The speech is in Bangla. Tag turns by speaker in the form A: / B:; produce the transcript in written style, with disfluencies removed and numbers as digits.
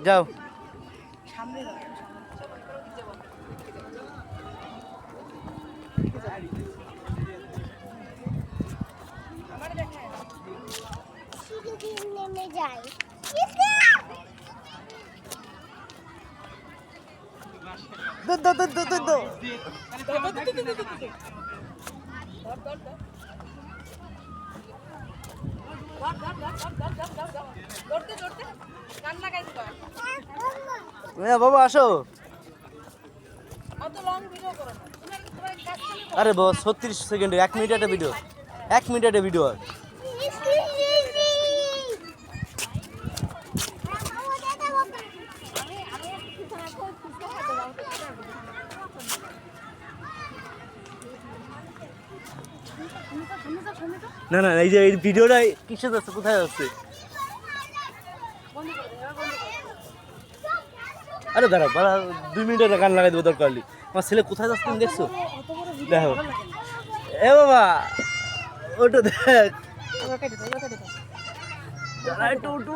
A: যাও। বাবা আসো। আরে বাবা 36 সেকেন্ডে 1 মিনিট একটা ভিডিও, 1 মিনিট একটা ভিডিও। না না এই যে এই ভিডিওটা কিসে যাচ্ছে, কোথায় যাচ্ছে? আরে দাঁড়াও দাঁড়া, 2 মিনিটের গান লাগাই দেবো দরকার হলে। আমার ছেলে কোথায় যাচ্ছে তুমি দেখছো? দেখো এ বাবা ওটা দেখ, দাঁড়া একটু উঠু।